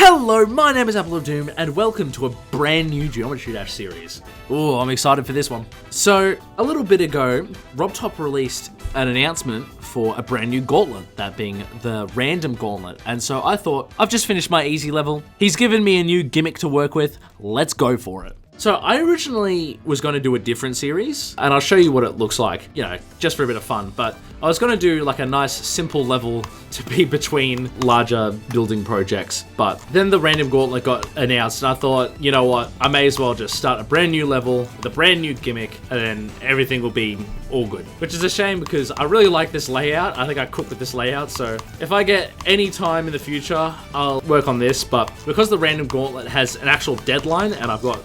Hello, my name is Apple of Doom, and welcome to a brand new Geometry Dash series. Oh, I'm excited for this one. So, a little bit ago, RobTop released an announcement for a brand new gauntlet, that being the Random Gauntlet. And so I thought, I've just finished my easy level. He's given me a new gimmick to work with. Let's go for it. So I originally was going to do a different series, and I'll show you what it looks like, just for a bit of fun. But I was going to do like a nice simple level to be between larger building projects. But then the Random Gauntlet got announced, and I thought, you know what, I may as well just start a brand new level with a brand new gimmick, and then everything will be all good. Which is a shame because I really like this layout. I think I cook with this layout, so if I get any time in the future, I'll work on this. But because the Random Gauntlet has an actual deadline, and I've got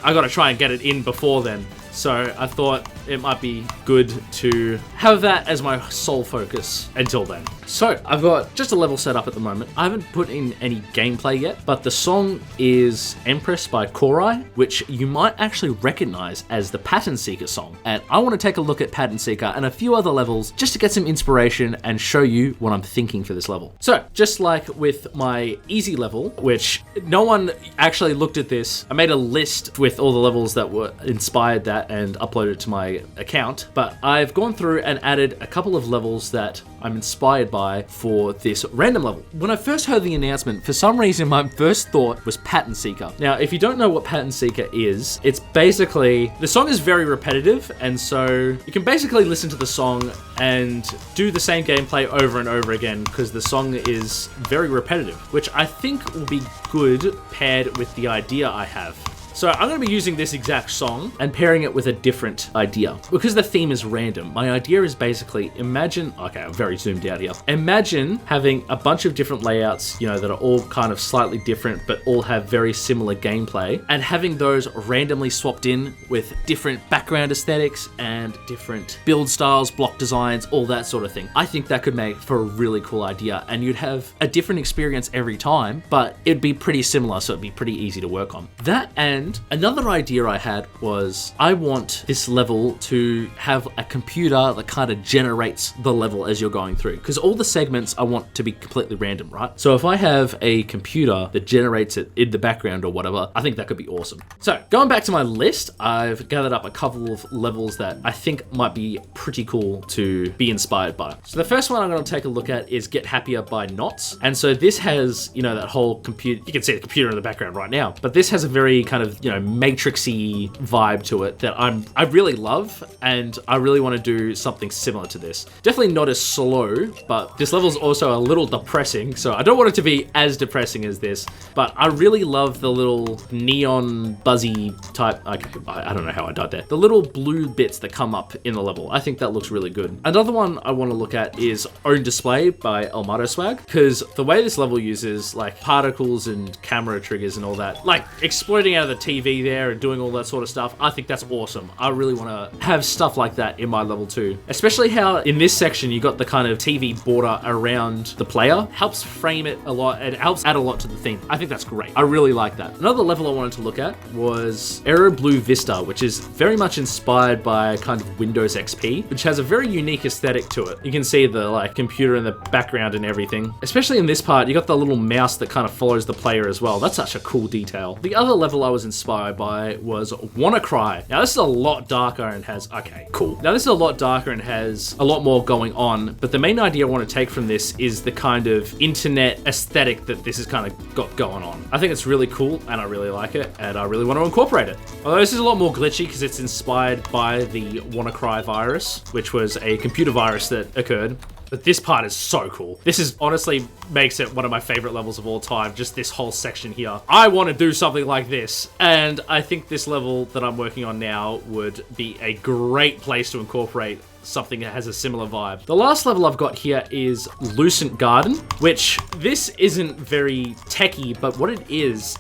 I gotta try and get it in before then. So I thought it might be good to have that as my sole focus until then. So I've got just a level set up at the moment. I haven't put in any gameplay yet, but the song is Empress by Korai, which you might actually recognize as the Pattern Seeker song. And I want to take a look at Pattern Seeker and a few other levels just to get some inspiration and show you what I'm thinking for this level. So just like with my easy level, which no one actually looked at this, I made a list with all the levels that were inspired that and uploaded it to my account, but I've gone through and added a couple of levels that I'm inspired by for this random level. When I first heard the announcement, for some reason my first thought was Pattern Seeker. Now, if you don't know what Pattern Seeker is, it's basically, the song is very repetitive, and so you can basically listen to the song and do the same gameplay over and over again because the song is very repetitive, which I think will be good paired with the idea I have. So I'm going to be using this exact song and pairing it with a different idea. Because the theme is random, my idea is basically imagine, okay, I'm very zoomed out here. Imagine having a bunch of different layouts, that are all kind of slightly different, but all have very similar gameplay, and having those randomly swapped in with different background aesthetics and different build styles, block designs, all that sort of thing. I think that could make for a really cool idea, and you'd have a different experience every time, but it'd be pretty similar, so it'd be pretty easy to work on. That, and another idea I had was I want this level to have a computer that kind of generates the level as you're going through, because all the segments I want to be completely random, right? So if I have a computer that generates it in the background or whatever, I think that could be awesome. So going back to my list, I've gathered up a couple of levels that I think might be pretty cool to be inspired by. So the first one I'm going to take a look at is Get Happier by Knots. And so this has, that whole computer, you can see the computer in the background right now, but this has a very kind of, matrixy vibe to it that I really love, and I really want to do something similar to this. Definitely not as slow, but this level is also a little depressing, so I don't want it to be as depressing as this, but I really love the little neon buzzy type, I don't know how I died there, the little blue bits that come up in the level. I think that looks really good. Another one I want to look at is Own Display by Elmato Swag, because the way this level uses like particles and camera triggers and all that, like exploding out of the TV there and doing all that sort of stuff, I think that's awesome. I really want to have stuff like that in my level too. Especially how in this section you got the kind of TV border around the player. Helps frame it a lot and helps add a lot to the theme. I think that's great. I really like that. Another level I wanted to look at was Aero Blue Vista, which is very much inspired by kind of Windows XP, which has a very unique aesthetic to it. You can see the computer in the background and everything. Especially in this part, you got the little mouse that kind of follows the player as well. That's such a cool detail. The other level I was inspired by was WannaCry. Now this is a lot darker and has, okay, cool. Now this is a lot darker and has a lot more going on, but the main idea I want to take from this is the kind of internet aesthetic that this has kind of got going on. I think it's really cool and I really like it and I really want to incorporate it. Although this is a lot more glitchy because it's inspired by the WannaCry virus, which was a computer virus that occurred. But this part is so cool. This is honestly makes it one of my favorite levels of all time, just this whole section here. I want to do something like this, and I think this level that I'm working on now would be a great place to incorporate something that has a similar vibe. The last level I've got here is Lucent Garden, which this isn't very techy, but what it is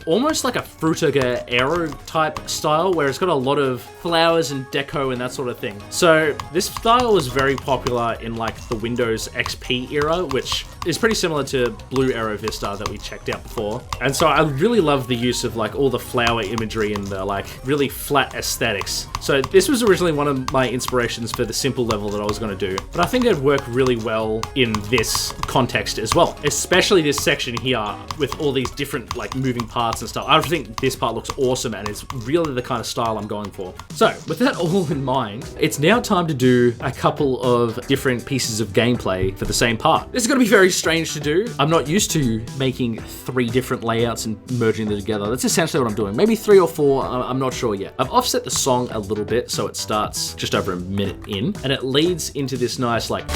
almost like a Frutiger Aero type style where it's got a lot of flowers and deco and that sort of thing. So this style was very popular in the Windows XP era, which is pretty similar to Blue Arrow Vista that we checked out before. And so I really love the use of like all the flower imagery and the like really flat aesthetics. So this was originally one of my inspirations for the simple level that I was going to do, but I think it'd work really well in this context as well, especially this section here with all these different like moving parts and stuff. I think this part looks awesome and it's really the kind of style I'm going for. So with that all in mind, it's now time to do a couple of different pieces of gameplay for the same part. This is going to be very strange to do. I'm not used to making 3 different layouts and merging them together. That's essentially what I'm doing. Maybe 3 or 4, I'm not sure yet. I've offset the song a little bit so it starts just over a minute in, and it leads into this nice like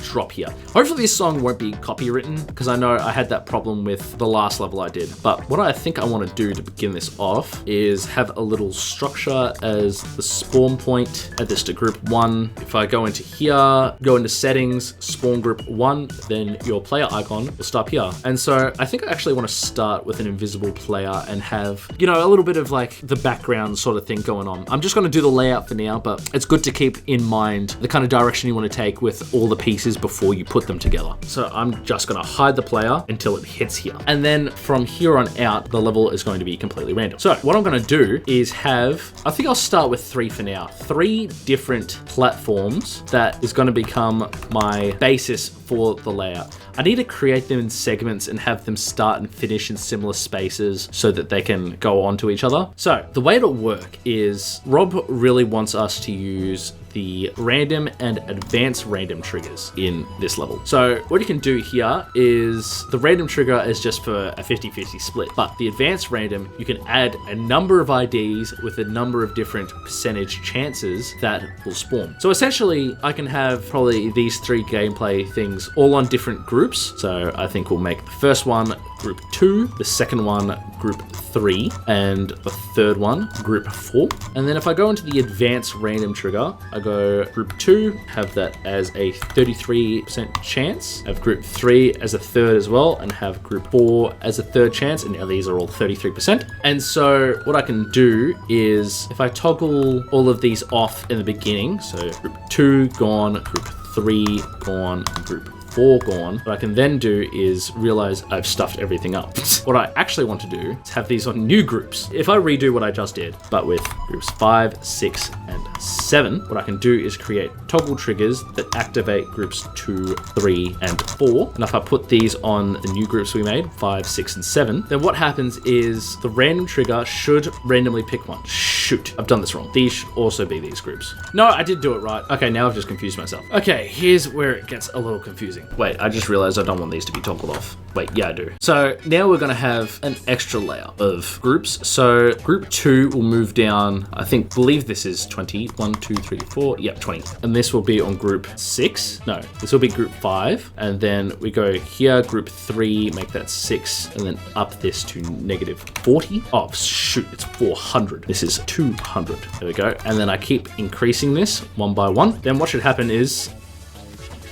drop here. Hopefully this song won't be copywritten, because I know I had that problem with the last level I did. But what I think I want to do to begin this off is have a little structure as the spawn point. Add this to group 1. If I go into here, go into settings, spawn group 1, then your player icon will stop here. And so I think I actually want to start with an invisible player and have, you know, a little bit of like the background sort of thing going on. I'm just going to do the layout for now, but it's good to keep in mind the kind of direction you want to take with all the pieces before you put them together. So I'm just going to hide the player until it hits here. And then from here on out, the level is going to be completely random. So what I'm going to do is have, I think I'll start with 3 for now. 3 different platforms that is going to become my basis for the layout. I need to create them in segments and have them start and finish in similar spaces so that they can go on to each other. So the way it'll work is Rob really wants us to use the random and advanced random triggers in this level. So what you can do here is the random trigger is just for a 50-50 split, but the advanced random, you can add a number of IDs with a number of different percentage chances that will spawn. So essentially I can have probably these 3 gameplay things all on different groups. So I think we'll make the first one group 2, the second one group 3, and the third one group 4. And then if I go into the advanced random trigger, I go group 2, have that as a 33% chance, have group 3 as a third as well, and have group 4 as a third chance, and now these are all 33%. And so what I can do is if I toggle all of these off in the beginning, so group 2 gone, group 3 gone, group 4 gone, what I can then do is realize I've stuffed everything up. What I actually want to do is have these on new groups. If I redo what I just did, but with groups 5, 6, and 7, what I can do is create toggle triggers that activate groups 2, 3, and 4. And if I put these on the new groups we made, 5, 6, and 7, then what happens is the random trigger should randomly pick one. Shoot, I've done this wrong. These should also be these groups. No, I did do it right. Okay, now I've just confused myself. Okay, here's where it gets a little confusing. Wait, I just realized I don't want these to be toggled off. Wait, yeah, I do. So now we're gonna have an extra layer of groups. So group 2 will move down, I believe this is 20. 1, 2, 3, 4, yep, 20. And this will be on group 6. No, this will be group 5. And then we go here, group 3, make that 6, and then up this to negative 40. Oh, shoot, it's 400. This is 200. There we go. And then I keep increasing this one by one. Then what should happen is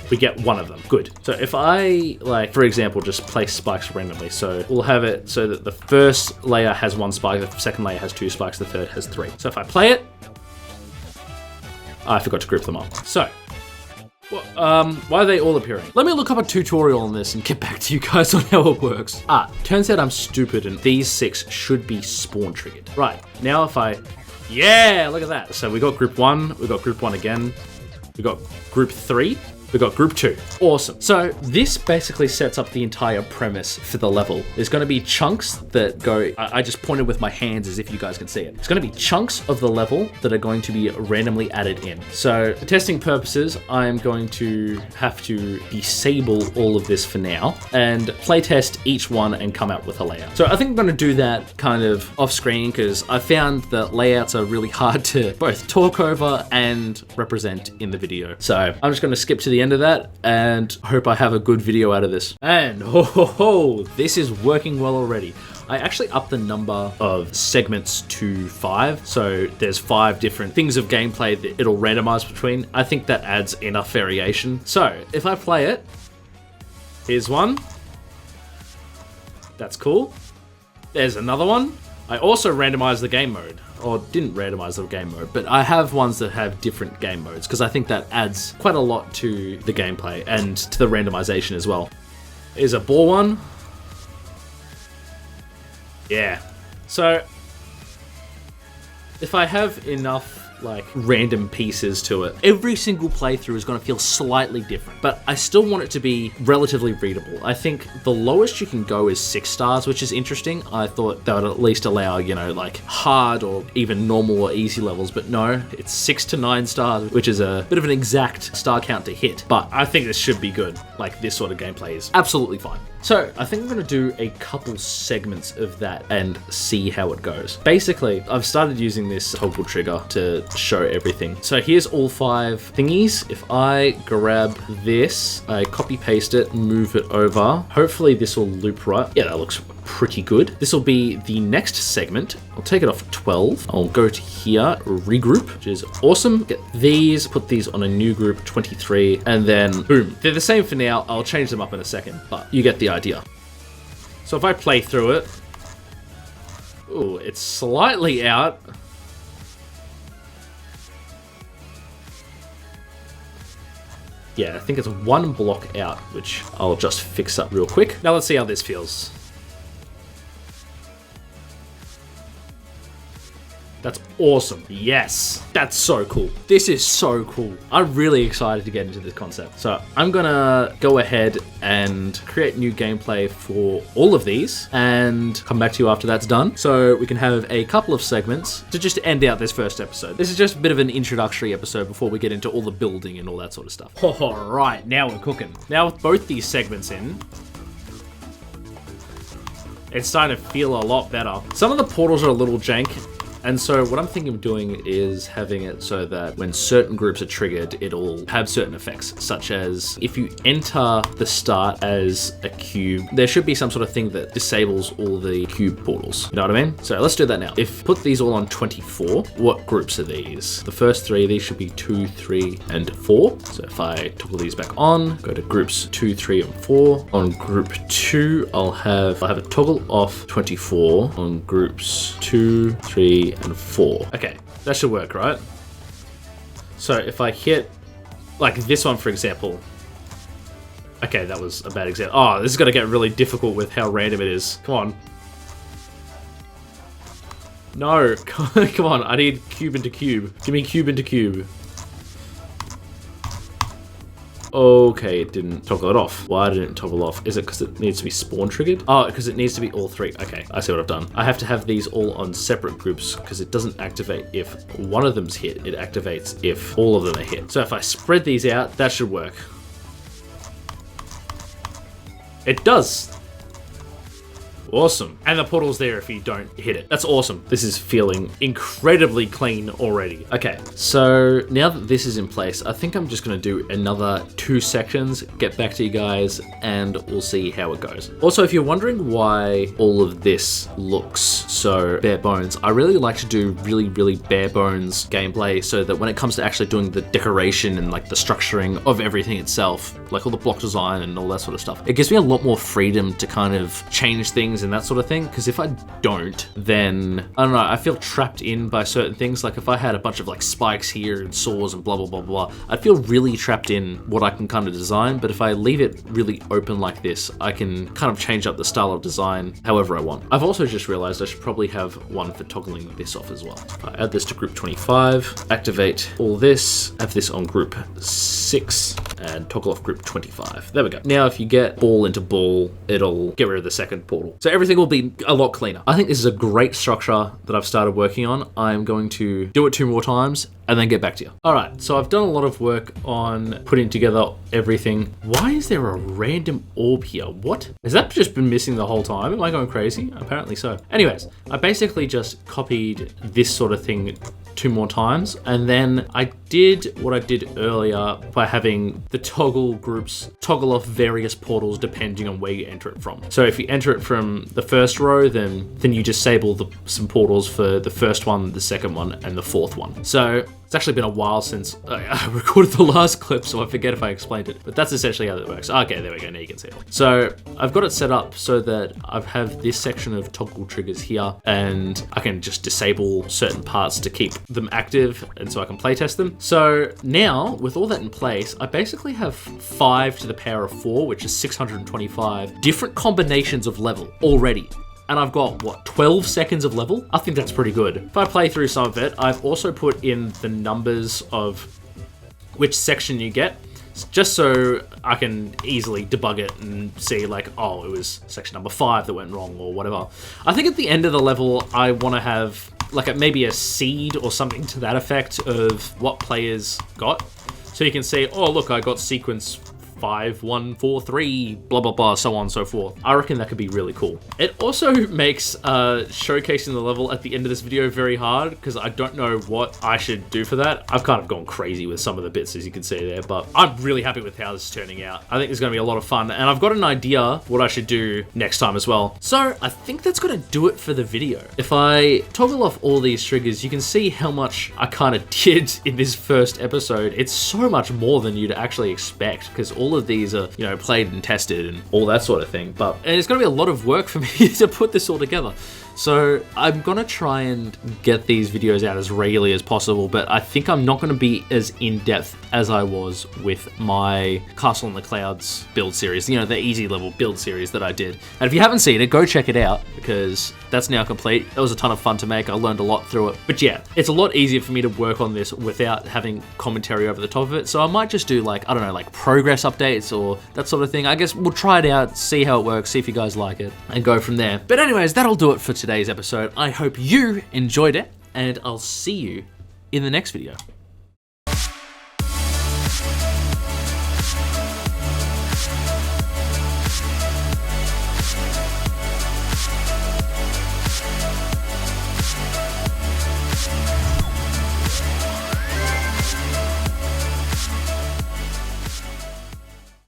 we get one of them. Good. So if I, like, for example, just place spikes randomly, so we'll have it so that the first layer has 1 spike, the second layer has 2 spikes, the third has 3. So if I play it, I forgot to group them up. So, why are they all appearing? Let me look up a tutorial on this and get back to you guys on how it works. Turns out I'm stupid and these 6 should be spawn triggered. Right, now if yeah, look at that. So we got group 1, we got group 1 again, we got group 3, we got group 2. Awesome. So this basically sets up the entire premise for the level. There's going to be chunks that go, I just pointed with my hands as if you guys can see it. It's going to be chunks of the level that are going to be randomly added in. So for testing purposes, I'm going to have to disable all of this for now and playtest each one and come out with a layout. So I think I'm going to do that kind of off screen because I found that layouts are really hard to both talk over and represent in the video. So I'm just going to skip to the end of that and hope I have a good video out of this. And this is working well already. I actually upped the number of segments to 5. So there's 5 different things of gameplay that it'll randomize between. I think that adds enough variation. So if I play it, here's one. That's cool. There's another one. I also randomized the game mode, or didn't randomize the game mode, but I have ones that have different game modes because I think that adds quite a lot to the gameplay and to the randomization as well. Here's a ball one. Yeah. So if I have enough like random pieces to it, every single playthrough is going to feel slightly different, but I still want it to be relatively readable. I think the lowest you can go is 6 stars, which is interesting. I thought that would at least allow, you know, like hard or even normal or easy levels, but no, it's 6 to 9 stars, which is a bit of an exact star count to hit, but I think this should be good. Like, this sort of gameplay is absolutely fine. So I think I'm going to do a couple segments of that and see how it goes. Basically, I've started using this toggle trigger to show everything. So here's all 5 thingies. If I grab this, I copy paste it, move it over. Hopefully this will loop right. Yeah, that looks pretty good. This will be the next segment. I'll take it off at 12. I'll go to here, regroup, which is awesome. Get these, put these on a new group, 23, and then boom. They're the same for now. I'll change them up in a second, but you get the idea. So if I play through it, ooh, it's slightly out. Yeah, I think it's 1 block out, which I'll just fix up real quick. Now let's see how this feels. That's awesome. Yes, that's so cool. This is so cool. I'm really excited to get into this concept. So I'm gonna go ahead and create new gameplay for all of these and come back to you after that's done. So we can have a couple of segments to just end out this first episode. This is just a bit of an introductory episode before we get into all the building and all that sort of stuff. All right, now we're cooking. Now with both these segments in, it's starting to feel a lot better. Some of the portals are a little jank. And so what I'm thinking of doing is having it so that when certain groups are triggered, it'll have certain effects, such as if you enter the start as a cube, there should be some sort of thing that disables all the cube portals. You know what I mean? So let's do that now. If put these all on 24, what groups are these? The first 3, these should be 2, 3, and 4. So if I toggle these back on, go to groups 2, 3, and 4. On group 2, I'll have a toggle off 24 on groups 2, 3, and 4. Okay, that should work, right? So if I hit like this one, for example. Okay, that was a bad example. Oh, this is gonna get really difficult with how random it is. Come on. No, come on, I need cube into cube. Give me cube into cube. Okay, it didn't toggle it off. Why didn't it toggle off? Is it because it needs to be spawn triggered? Oh, because it needs to be all 3. Okay, I see what I've done. I have to have these all on separate groups because it doesn't activate if one of them's hit. It activates if all of them are hit. So if I spread these out, that should work. It does. Awesome. And the portal's there if you don't hit it. That's awesome. This is feeling incredibly clean already. Okay, so now that this is in place, I think I'm just gonna do another 2 sections, get back to you guys, and we'll see how it goes. Also, if you're wondering why all of this looks so bare bones, I really like to do really bare bones gameplay so that when it comes to actually doing the decoration and like the structuring of everything itself, like all the block design and all that sort of stuff, it gives me a lot more freedom to kind of change things and that sort of thing, because if I don't, then I don't know, I feel trapped in by certain things. Like if I had a bunch of like spikes here and saws and blah blah blah, I'd feel really trapped in what I can kind of design. But if I leave it really open like this, I can kind of change up the style of design however I want. I've also just realized I should probably have one for toggling this off as well. If I add this to group 25, activate all this, have this on group 6, and toggle off group 25. There we go. Now if you get ball into ball, it'll get rid of the second portal. So everything will be a lot cleaner. I think this is a great structure that I've started working on. I'm going to do it 2 more times and then get back to you. All right, so I've done a lot of work on putting together everything. Why is there a random orb here? What? Has that just been missing the whole time? Am I going crazy? Apparently so. Anyways, I basically just copied this sort of thing 2 more times, and then I did what I did earlier by having the toggle groups toggle off various portals depending on where you enter it from. So if you enter it from the first row, then you disable some portals for the first one, the second one, and the fourth one. So It's actually been a while since I recorded the last clip, so I forget if I explained it. But that's essentially how that works. Okay, there we go. Now you can see it. So I've got it set up so that I have this section of toggle triggers here, and I can just disable certain parts to keep them active, and so I can playtest them. So now, with all that in place, I basically have 5 to the power of 4, which is 625 different combinations of level already. And I've got, what, 12 seconds of level? I think that's pretty good. If I play through some of it, I've also put in the numbers of which section you get, just so I can easily debug it and see like, oh, it was section number 5 that went wrong or whatever. I think at the end of the level, I want to have like maybe a seed or something to that effect of what players got. So you can see, oh, look, I got sequence 5, 1, 4, 3, blah, blah, blah, so on and so forth. I reckon that could be really cool. It also makes showcasing the level at the end of this video very hard, because I don't know what I should do for that. I've kind of gone crazy with some of the bits, as you can see there, but I'm really happy with how this is turning out. I think it's going to be a lot of fun, and I've got an idea what I should do next time as well. So I think that's going to do it for the video. If I toggle off all these triggers, you can see how much I kind of did in this first episode. It's so much more than you'd actually expect, because all of these are, you know, played and tested and all that sort of thing. And it's going to be a lot of work for me to put this all together. So I'm going to try and get these videos out as regularly as possible, but I think I'm not going to be as in-depth as I was with my Castle in the Clouds build series, you know, the easy level build series that I did. And if you haven't seen it, go check it out, because that's now complete. It was a ton of fun to make. I learned a lot through it. But yeah, it's a lot easier for me to work on this without having commentary over the top of it. So I might just do like, I don't know, like progress updates or that sort of thing. I guess we'll try it out, see how it works, see if you guys like it, and go from there. But anyways, that'll do it for today's episode. I hope you enjoyed it, and I'll see you in the next video.